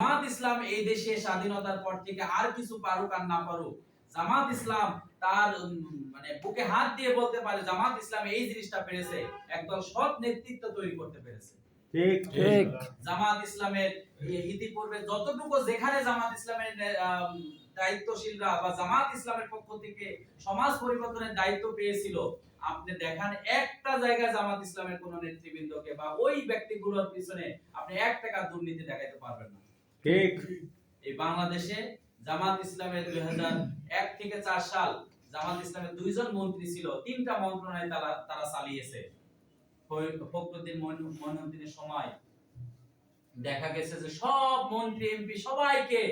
জামাত ইসলাম এই দেশে স্বাধীনতার পর থেকে আর কিছু পারুক আর না পারুক, জামাত ইসলাম তার মানে বুকে হাত দিয়ে বলতে পারে জামাত ইসলাম এই জিনিসটা পেরেছে, একদল সৎ নেতৃত্ব তৈরি করতে পেরেছে। ঠিক ঠিক। জামাত ইসলামের ইতিপূর্বে যতটুকু যেখানে জামাত ইসলামের দায়িত্বশীলরা বা জামাত ইসলামের পক্ষ থেকে সমাজ পরিবর্তনের দায়িত্ব পেয়েছিল, আপনি দেখান একটা জায়গায় জামাত ইসলামের কোন নেতৃবৃন্দকে বা ওই ব্যক্তিগুলোর পিছনে আপনি 1 টাকা দুর্নীতি দেখাইতে পারবেন না। ঠিক। এই বাংলাদেশে জামাত ইসলামের 2001 থেকে 4 সাল জামাত ইসলামের 2 জন মন্ত্রী ছিল, 3টা মন্ত্রণালয় তারা চালিয়েছে। ফখরুদ্দিন মইনুদ্দিনের সময় দেখা গেছে যে সব মন্ত্রী এমপি সবাইকে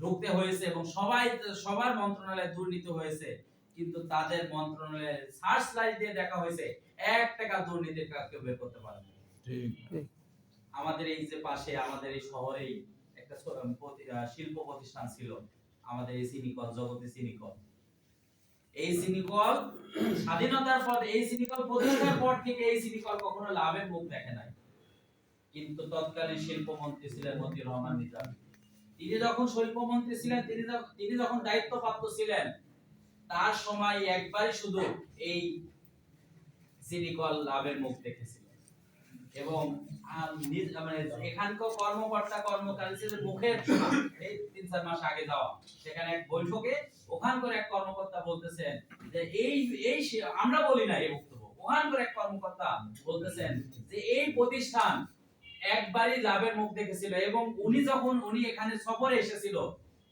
ঢুকতে হয়েছে এবং সবার মন্ত্রণালয়ে দুর্নীতি হয়েছে, কিন্তু তাদের মন্ত্রণালয়ে সার্চ লাইট দিয়ে দেখা হয়েছে 1 টাকা দুর্নীতির কাজকে বের করতে পারে না। ঠিক। আমাদের এই যে পাশে আমাদের এই শহরেই একটা শিল্প প্রতিষ্ঠান ছিল, আমাদের এই সিনিকল, জগতী সিনিকল। এই সিনিকল স্বাধীনতার পর এই সিনিকল প্রতিষ্ঠার পর থেকে এই সিনিকল কখনো লাভের মুখ দেখে নাই, কিন্তু তৎকালীন শিল্পমন্ত্রী ছিলেন মতিউর রহমান নিজামী। তিনি যখন শিল্পমন্ত্রী ছিলেন, তিনি যখন দায়িত্বপ্রাপ্ত ছিলেন, তার সময় একবারই শুধু এই সিনিকল লাভের মুখ দেখেছিল এবং এখানকার কর্মকর্তা কর্মচারীদের মুখের শোনা এই 3-4 মাস আগে যাওয়া সেখানে এক বৈঠকে ওখানকার এক কর্মকর্তা বলতেছেন যে এই আমরা বলি না এই বক্তব্য, ওখানকার এক কর্মকর্তা বলতেছেন যে এই প্রতিষ্ঠান একবারই লাভের মুখ দেখেছিল এবং উনি এখানে সফরে এসেছিল,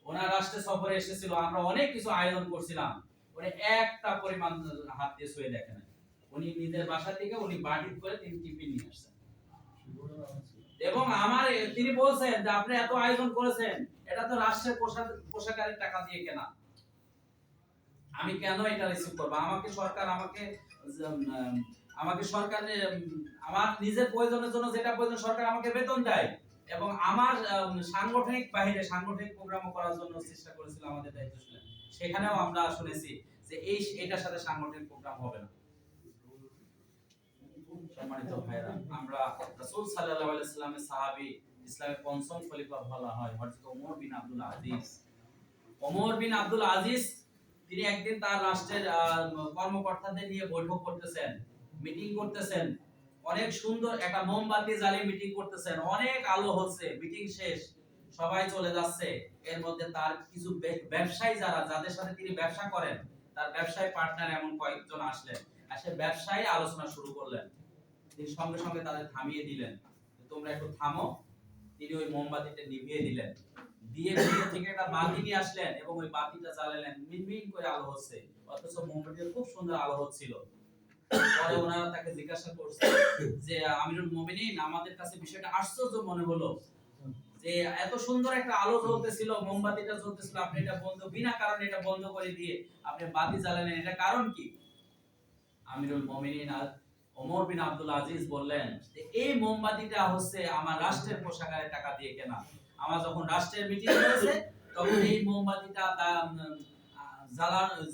ওনার রাষ্ট্রে সফরে এসেছিল, আমরা অনেক কিছু আয়োজন করছিলাম, উনি একটা পরিমাণ হাত দিয়ে শুয়ে দেখেন, উনি নিজের বাসা থেকে উনি বাড়ি করে 3 টিফিন নিয়ে আসছেন এবং তিনি বলছেন যে আপনি এত আয়োজন করেছেন, এটা তো রাষ্ট্রের পোশাকের টাকা দিয়ে কেনা, আমি কেন এটা রিসিভ করব? আমাকে সরকার আমার নিজের প্রয়োজনের জন্য যেটা প্রয়োজন সরকার আমাকে বেতন দেয় এবং আমার সাংগঠনিক বাহিরে সাংগঠনিক প্রোগ্রাম করার জন্য চেষ্টা করেছিল আমাদের দায়িত্বশীল, সেখানেও আমরা শুনেছি যে এটার সাথে সাংগঠনিক প্রোগ্রাম হবে না। সম্মানিত ভাইরা, আমরা রাসূল সাল্লাল্লাহু আলাইহি ওয়াসাল্লামের সাহাবী, ইসলামের পঞ্চম খলিফা বলা হয় হযরত ওমর বিন আব্দুল আজিজ। ওমর বিন আব্দুল আজিজ তিনি একদিন তার রাষ্ট্রের কর্মকর্তাদের নিয়ে বৈঠক করতেছেন, মিটিং করতেছেন, অনেক সুন্দর একটা মোমবাতি জ্বালিয়ে মিটিং করতেছেন, অনেক আলো হচ্ছে, মিটিং শেষ, সবাই চলে যাচ্ছে, এর মধ্যে তার কিছু ব্যবসায়ী যাদের সাথে তিনি ব্যবসা করেন, তার ব্যবসায়ী পার্টনার এমন কয়েকজন আসলেন, এসে ব্যবসায়ী আলোচনা শুরু করলেন। তিনি সঙ্গে সঙ্গে তাদের থামিয়ে দিলেন, তোমরা একটু থামো। তিনি ওই মোমবাতিটা নিভিয়ে দিলেন, দিয়ে ভিতর থেকে একটা বাতি নিয়ে আসলেন এবং ওই বাতিটা জ্বালালেন, মিনমিন করে আলো হচ্ছে, অথচ মোমবাতির খুব সুন্দর আলো হচ্ছিল। পরে ওনারা তাকে জিজ্ঞাসা করছে যে আমিরুল মুমিনিন, আমাদের কাছে বিষয়টা আশ্চর্য মনে হলো যে এত সুন্দর একটা আলো জ্বলতেছিল, মোমবাতিটা জ্বলতেছিল, আপনি এটা বিনা কারণে এটা বন্ধ করে দিয়ে আপনি বাতি জ্বালালেন, এটা কারণ কি? আমিরুল মুমিনিন ওমর বিন আব্দুল আজিজ বললেন যে এই মোমবাতিটা হচ্ছে আমার রাষ্ট্রের পোশাকের টাকা দিয়ে কেনা, আমার যখন রাষ্ট্রের মিটিং হয়েছে তখন এই মোমবাতিটা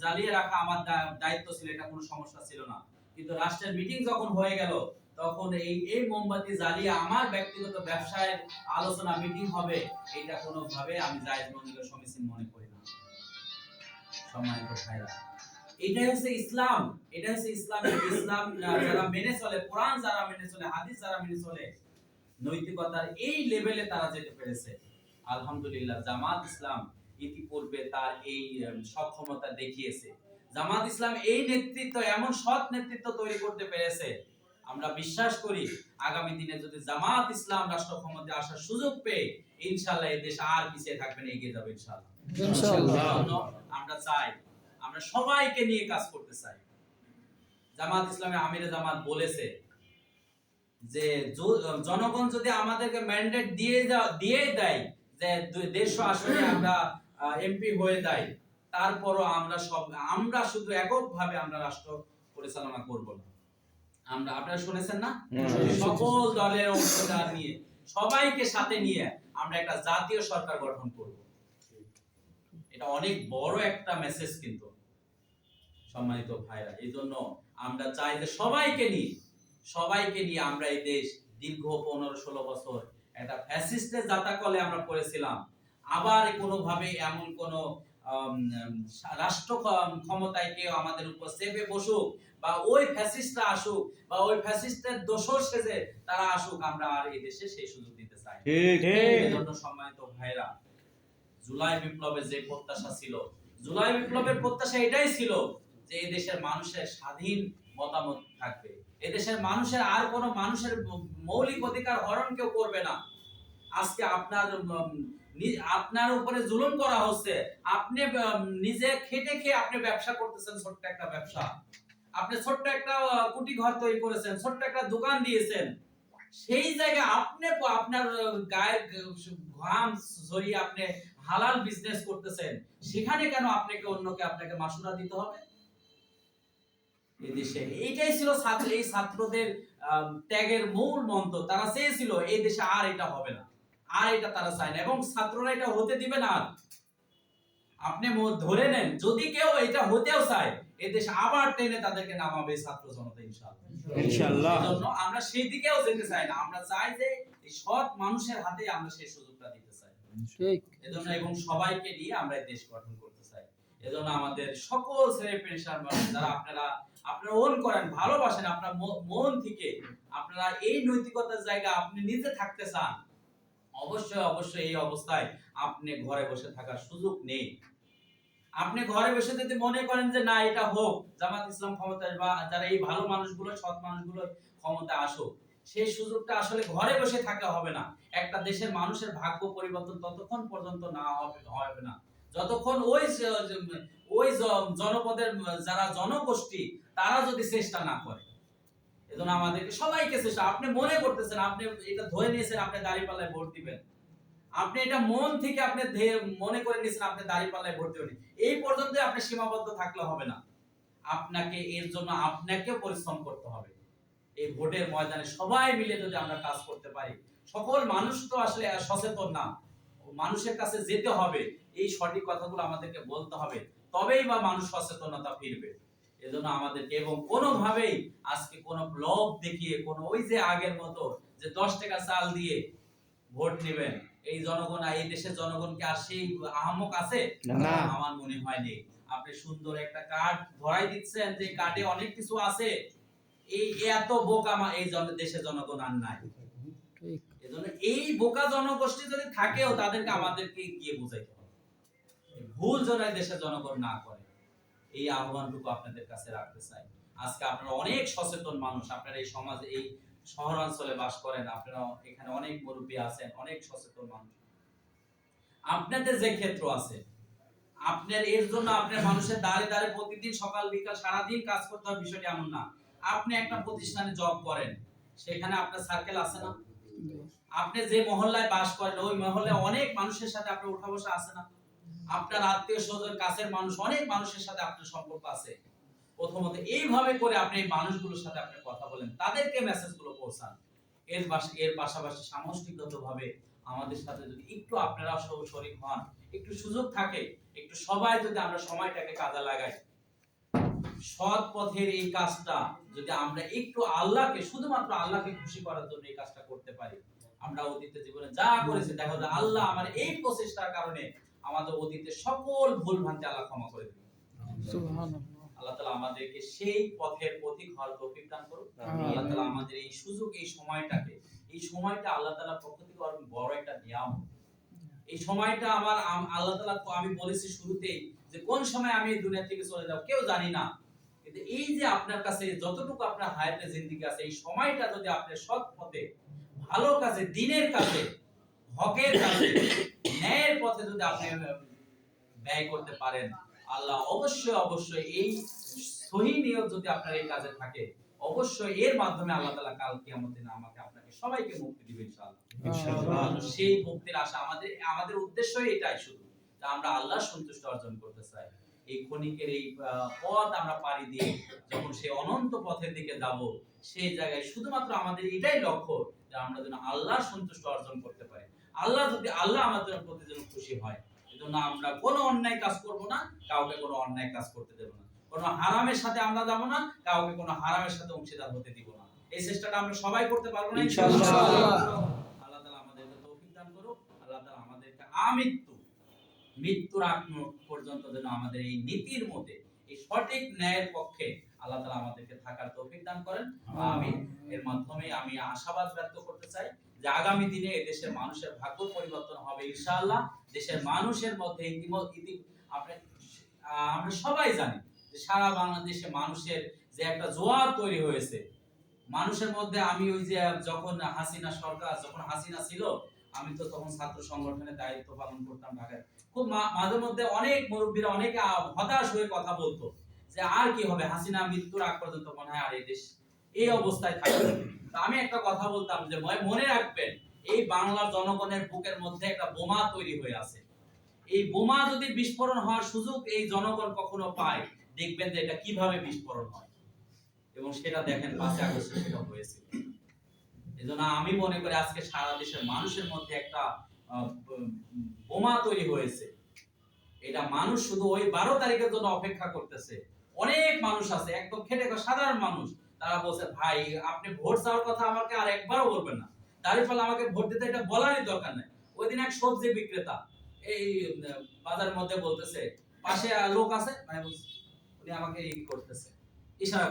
জ্বালিয়ে রাখা আমার দায়িত্ব ছিল, এটা কোনো সমস্যা ছিল না, কিন্তু রাষ্ট্রের মিটিং যখন হয়ে গেল তখন এই মোমবাতি জ্বালিয়ে আমার ব্যক্তিগত ব্যবসায় আলোচনা মিটিং হবে, এটা কোনোভাবে আমি জায়েজ মনে করি, সমীচীন মনে করি না। সম্মানিত ভাইরা, এটাই হচ্ছে ইসলাম, এটা হচ্ছে ইসলাম যারা মেনে চলে, কোরআন যারা মেনে চলে, হাদিস যারা মেনে চলে, নৈতিকতার এই লেভেলে তারা যেতে পেরেছে। আলহামদুলিল্লাহ, জামাত ইসলাম ইতিপূর্বে তার এই সক্ষমতা দেখিয়েছে। জামাত ইসলাম এই নেতৃত্ব, এমন সৎ নেতৃত্ব তৈরি করতে পেরেছে, আমরা বিশ্বাস করি আগামী দিনে যদি জামাত ইসলাম রাষ্ট্র ক্ষমতায় আসার সুযোগ পেয়ে ইনশাআল্লাহ এই দেশ আর পিছিয়ে থাকবে না, এগিয়ে যাবে ইনশাআল্লাহ। আমরা চাই, আমরা সবাইকে নিয়ে কাজ করতে চাই। জামাত ইসলামের আমিরে জামাত বলেছে যে জনগণ যদি আমাদেরকে ম্যান্ডেট দিয়ে দেয় যে 150 আসনে আমরা এমপি হয়ে দেয়, তারপরও আমরা শুধু এককভাবে আমরা রাষ্ট্র পরিচালনা করব না। আপনারা শুনেছেন না, সকল দলের অংশীদার নিয়ে, সবাইকে সাথে নিয়ে আমরা একটা জাতীয় সরকার গঠন করব। এটা অনেক বড় একটা মেসেজ কিন্তু সম্মানিত ভাইরা। এই জন্য আমরা চাই যে সবাইকে নিয়ে আমরা এই দেশ দীর্ঘ 15-16 বছর একটা ফ্যাসিস্টের জাতাকলে আমরা পড়েছিলাম। আবার কোনোভাবে এমন কোন রাষ্ট্র ক্ষমতায় কেউ আমাদের উপর চেপে বসুক, বা ওই ফ্যাসিস্টরা আসুক, বা ওই ফ্যাসিস্টের দোসর সেজে তারা আসুক, আমরা আর এই দেশে সেই সুযোগ দিতে চাই না। এজন্য সম্মানিত ভাইরা, জুলাই বিপ্লবের যে প্রত্যাশা ছিল, জুলাই বিপ্লবের প্রত্যাশা এটাই ছিল যে এই দেশের মানুষের স্বাধীন মতামত থাকবে, এদেশের মানুষের আর কোনো মানুষের মৌলিক অধিকার হরণ কেউ করবে না। আজকে আপনার উপরে জুলুম করা হচ্ছে, আপনি নিজে খেটে খেয়ে আপনি ব্যবসা করতেছেন, ছোট্ট একটা ব্যবসা, আপনি ছোট্ট একটা কুটি ঘর তৈরি করেছেন, ছোট্ট একটা দোকান দিয়েছেন, সেই জায়গায় আপনি আপনার গায়ের ঘাম ঝরিয়ে আপনি হালাল বিজনেস করতেছেন, সেখানে কেন আপনাকে অন্যকে আপনাকে মাসুরা দিতে হবে? এই দেশে এইটাই ছিল এই ছাত্রদের ত্যাগের মূল মন্ত্র। তারা চেয়েছিল এই দেশে আর এটা হবে না, আর এটা তারা চায় না, এবং ছাত্ররা এটা হতে দিবে না। আপনি ধরে নেন, যদি কেউ এটা হতেও চায়, এই দেশ আবার টেনে তাদেরকে নামাবে ছাত্র জনতা, ইনশাআল্লাহ। ইনশাআল্লাহ। এজন্য আমরা সেই দিকেও যেতে চাই না, আমরা চাই যে এই সৎ মানুষের হাতে আমরা সেই সুযোগটা দিতে চাই। ঠিক। এজন্য এবং সবাইকে নিয়ে আমরা এই দেশ গঠন করতে চাই। এজন্য আমাদের সকল শ্রেণী পেশার মানুষ যারা আপনারা ওন করেন, ভালোবাসেন, আপনার মন থেকে আপনারা এই নৈতিকতার জায়গা আপনি নিজে থাকতে চান, অবশ্যই অবশ্যই এই অবস্থায় আপনি ঘরে বসে থাকার সুযোগ নেই। আপনি ঘরে বসে যদি মনে করেন যে না এটা হোক, জামাত ইসলাম ক্ষমতায়, বা যারা এই ভালো মানুষগুলো, সৎ মানুষগুলো ক্ষমতা আসুক, সেই সুযোগটা আসলে ঘরে বসে থাকা হবে না। একটা দেশের মানুষের ভাগ্য পরিবর্তন ততক্ষণ পর্যন্ত না হবে না যতক্ষণ ওই জনপদের যারা জনগোষ্ঠী তারা যদি চেষ্টা না করে। এজন্য আমাদেরকে সবাইকে চেষ্টা, আপনি মনে করতেছেন, আপনি এটা ধরে নিয়েছেন আপনি দাঁড়িপাল্লায় ভোট দিবেন, আপনি এটা মন থেকে আপনি মনে করে নিয়েছেন আপনি দাঁড়িপাল্লায় ভোট দিবেন, এই পর্যন্ত আপনি সীমাবদ্ধ থাকলে হবে না। আপনাকে এর জন্য আপনাকে পরিশ্রম করতে হবে। এই ভোটের ময়দানে সবাই মিলে যদি আমরা কাজ করতে পারি, সকল মানুষ তো আসলে সচেতন না, মানুষের কাছে যেতে হবে, এই সঠিক কথাগুলো আমাদেরকে বলতে হবে, তবেই বা মানুষ সচেতনতা ফিরবে। এজন্য আমাদেরকে, এবং কোনোভাবেই আজকে কোনো ব্লগ দেখিয়ে, কোনো ওই যে আগের মতো যে 10 টাকা চাল দিয়ে ভোট নেবেন, এই জনগণ, এই দেশের জনগণ কি আর সেই আহাম্মক আছে? না, আমার মনে হয় নেই। আপনি সুন্দর একটা কার্ড ধরাই দিচ্ছেন, যে কার্ডে অনেক কিছু আছে, এই এত বোকা এই দেশের জনগণ আর নাই। এজন্য এই বোকা জনগোষ্ঠী যদি থাকেও, তাদেরকে আমাদেরকে গিয়ে বুঝাইতে হবে, ভুল যেন দেশের জনগণ না করে। এই আহ্বানটুকু আপনাদের কাছে রাখতে চাই। আজকে আপনারা অনেক সচেতন মানুষ, আপনারা এই সমাজে, এই শহরাঞ্চলে বাস করেন, আপনারা এখানে অনেক মুরব্বী আছেন, অনেক সচেতন মানুষ। আপনাদের যে ক্ষেত্র আছে, আপনার এর জন্য আপনার মানুষের দাঁড়ে দাঁড়ে প্রতিদিন সকাল বিকাল সারাদিন কাজ করতে হবে, বিষয়টি এমন না। আপনি একটা প্রতিষ্ঠানে জব করেন, সেখানে আপনার সার্কেল আছে না? আপনি যে মহল্লায় বাস করেন, ওই মহল্লায় অনেক মানুষের সাথে আপনার উঠা বসা আছে না? আপনার আত্মীয় স্বজন, কাছের মানুষ, অনেক মানুষের সাথে আপনার সম্পর্ক আছে। প্রথমত এইভাবে করে আপনি এই মানুষগুলোর সাথে আপনি কথা বলেন, তাদেরকে মেসেজগুলো পৌঁছান। এর পাশাপাশি সামষ্টিকগতভাবে আমাদের সাথে যদি একটু আপনারা সব শরীক হন, একটু সুযোগ থাকে, একটু সবাই যদি আমরা সময়টাকে কাজে লাগাই, সৎ পথের এই কাজটা যদি আমরা একটু আল্লাহকে, শুধুমাত্র আল্লাহকে খুশি করার জন্য এই কাজটা করতে পারি, আমরা অতীতে জীবনে যা করেছি, দেখা যায় আল্লাহ আমার এই প্রচেষ্টার কারণে আমাদের অতীতে সকল ভুল ভ্রান্তি আল্লাহ ক্ষমা করে দিবেন। সুবহানাল্লাহ। আল্লাহ তাআলা আমাদেরকে সেই পথের পথিক হওয়ার তৌফিক দান করুন। আল্লাহ তাআলা আমাদের এই সুযোগ, এই সময়টা আল্লাহ তাআলার পক্ষ থেকে বড় একটা নিয়ামত। এই সময়টা আমার আল্লাহ তাআলা, আমি বলেছি শুরুতেই যে কোন সময় আমি এই দুনিয়া থেকে চলে যাব কেউ জানি না, কিন্তু এই যে আপনার কাছে যতটুকু আপনার হায়াতে জিন্দেগি আছে, এই সময়টা যদি আপনি সৎ পথে, ভালো কাজে, দ্বীনের কাজে, হকের কাজে, ন্যায়ের পথে যদি আপনি ব্যয় করতে পারেন, আল্লাহ অবশ্যই এই সহিহ নিয়ত যদি আপনার এই কাজে থাকে, অবশ্যই এর মাধ্যমে আল্লাহ তাআলা কাল কিয়ামতের দিনে আমাকে আপনাকে সবাইকে মুক্তি দিবে ইনশাআল্লাহ। সেই মুক্তির আশা আমাদের উদ্দেশ্যই এটাই, শুধু যে আমরা আল্লাহর সন্তুষ্টি অর্জন করতে চাই। এই ক্ষণিকের এই পথ আমরা পাড়ি দিয়ে যখন সেই অনন্ত পথের দিকে যাব, সেই জায়গায় শুধুমাত্র আমাদের এটাই লক্ষ্য যে আমরা যেন আল্লাহর সন্তুষ্টি অর্জন করতে পারি। আল্লাহ আমাদের প্রতি যেন খুশি হয়, এজন্য আমরা কোনো অন্যায় কাজ করব না, কাউকে কোনো অন্যায় কাজ করতে দেব না, কোনো হারামের সাথে আমরা যাব না, কাউকে কোনো হারামের সাথে অংশীদার হতে দিব না। এই চেষ্টাটা আমরা সবাই করতে পারবো না ইনশাআল্লাহ। আল্লাহ তাআলা আমাদের মৃত্যুর আগ পর্যন্ত যেন আমাদের এই নীতির মধ্যে, এই সঠিক ন্যায়ের পক্ষে আল্লাহ তাআলা আমাদেরকে থাকার তৌফিক দান করেন। আমিন। এর মাধ্যমে আমি আশাবাদ ব্যক্ত করতে চাই যে আগামী দিনে এই দেশের মানুষের ভাগ্য পরিবর্তন হবে ইনশাআল্লাহ। দেশের মানুষের মধ্যে আমরা সবাই জানি যে সারা বাংলাদেশে মানুষের যে একটা জোয়ার তৈরি হয়েছে মানুষের মধ্যে। আমি ওই যে যখন হাসিনা ছিল, আমি তো তখন ছাত্র সংগঠনের দায়িত্ব পালন করতাম ঢাকায়। খুব মাঝে মধ্যে অনেক মুরব্বীরা অনেকে হতাশ হয়ে কথা বলতো যে আর কি হবে, হাসিনা মৃত্যুর আগ পর্যন্ত মনে হয় আর এই দেশ এই অবস্থায় থাকবে। তো আমি একটা কথা বলতাম যে মনে রাখবেন, এই বাংলার জনগণের বুকের মধ্যে একটা বোমা তৈরি হয়ে আছে। এই বোমা যদি বিস্ফোরণ হওয়ার সুযোগ এই জনগণ কখনো পায়, দেখবেন যে এটা কিভাবে বিস্ফোরণ হয়, এবং সেটা দেখেন 5 আগস্টে সেটা হয়েছিল। এজন্য আমি মনে করি আজকে সারা দেশের মানুষের মধ্যে একটা বোমা তৈরি হয়েছে। এটা মানুষ শুধু ওই 12 তারিখের জন্য অপেক্ষা করতেছে। অনেক মানুষ আছে একদম খেটে খাওয়া সাধারণ মানুষ, তারা বলছে ভাই আপনি ভোট চাওয়ার কথা আমাকে আর একবারও বলবেন না, তারই ফলে আমাকে ভোট দিতে এটা বলারই দরকার নাই। ওই দিন এক সবজি বিক্রেতা এই বাজারের মধ্যে বলতেছে, পাশে লোক আছে, উনি আমাকে করতেছে ইশারা